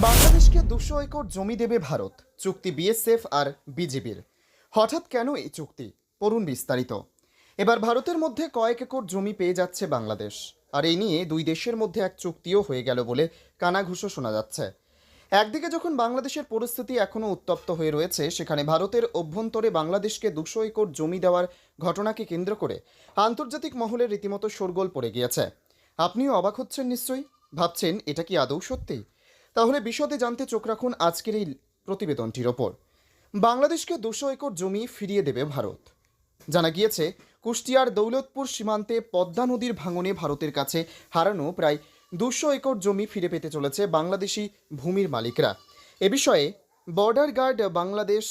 বাংলাদেশকে 200 একর জমি দেবে ভারত, চুক্তি বিএসএফ আর বিজেপির। হঠাৎ কেন এই চুক্তি? পড়ুন বিস্তারিত। এবার ভারতের মধ্যে কয়েক একর জমি পেয়ে যাচ্ছে বাংলাদেশ, আর এই নিয়ে দুই দেশের মধ্যে এক চুক্তিও হয়ে গেল বলে কানাঘুষো শোনা যাচ্ছে। একদিকে যখন বাংলাদেশের পরিস্থিতি এখনও উত্তপ্ত হয়ে রয়েছে, সেখানে ভারতের অভ্যন্তরে বাংলাদেশকে 200 একর জমি দেওয়ার ঘটনাকে কেন্দ্র করে আন্তর্জাতিক মহলে রীতিমতো শোরগোল পড়ে গিয়েছে। আপনিও অবাক হচ্ছেন নিশ্চয়ই, ভাবছেন এটা কি আদৌ সত্যি? তাহলে বিশদে জানতে চোখ রাখুন আজকের এই প্রতিবেদনটির ওপর। বাংলাদেশকে 200 একর জমি ফিরিয়ে দেবে ভারত। জানা গিয়েছে, কুষ্টিয়ার দৌলতপুর সীমান্তে পদ্মা নদীর ভাঙনে ভারতের কাছে হারানো প্রায় 200 একর জমি ফিরে পেতে চলেছে বাংলাদেশি ভূমির মালিকরা। এ বিষয়ে বর্ডার গার্ড বাংলাদেশ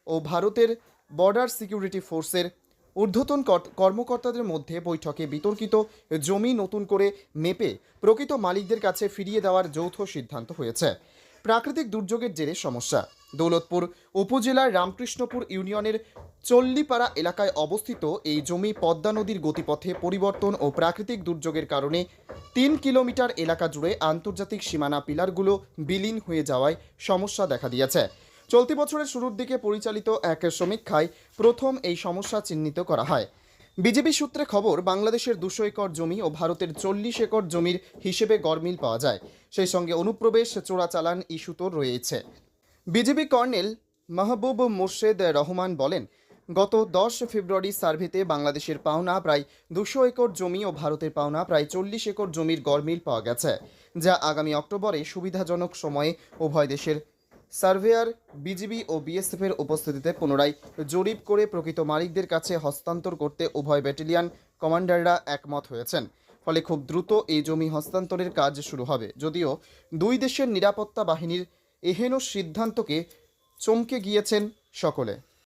ও ভারতের বর্ডার সিকিউরিটি ফোর্সের ঊর্ধ্বতন কর্মকর্তাদের মধ্যে বৈঠকে বিতর্কিত জমি নতুন করে মেপে প্রকৃত মালিকদের কাছে ফিরিয়ে দেওয়ার যৌথ সিদ্ধান্ত হয়েছে। প্রাকৃতিক দুর্যোগের জেরে সমস্যা। দৌলতপুর উপজেলার রামকৃষ্ণপুর ইউনিয়নের চল্লিপাড়া এলাকায় অবস্থিত এই জমি পদ্মা নদীর গতিপথে পরিবর্তন ও প্রাকৃতিক দুর্যোগের কারণে 3 কিলোমিটার এলাকা জুড়ে আন্তর্জাতিক সীমানা পিলারগুলো বিলীন হয়ে যাওয়ায় সমস্যা দেখা দিয়েছে। চলতি বছরের শুরুর দিকে পরিচালিত এক সমীক্ষায় প্রথম এই সমস্যা চিহ্নিত করা হয়। বিজেপি সূত্রে খবর, বাংলাদেশের 200 একর জমি ও ভারতের 40 একর জমির হিসেবে গরমিল পাওয়া যায়। সেই সঙ্গে অনুপ্রবেশ চোরাচালান ইস্যু তো রয়েছে। বিজেপি কর্নেল মাহবুব মোর্শেদ রহমান বলেন, গত 10 ফেব্রুয়ারি সার্ভেতে বাংলাদেশের পাওনা প্রায় 200 একর জমি ও ভারতের পাওনা প্রায় 40 একর জমির গরমিল পাওয়া গেছে, যা আগামী অক্টোবরে সুবিধাজনক সময়ে উভয় দেশের সার্ভেয়ার, বিজিবি ও বিএসএফের উপস্থিতিতে পুনরায় জরিপ করে প্রকৃত মালিকদের কাছে হস্তান্তর করতে উভয় ব্যাটালিয়ন কমান্ডাররা একমত হয়েছেন। ফলে খুব দ্রুত এই জমি হস্তান্তরের কাজ শুরু হবে। যদিও দুই দেশের নিরাপত্তা বাহিনীর এহেন সিদ্ধান্তকে চমকে গিয়েছেন সকলে।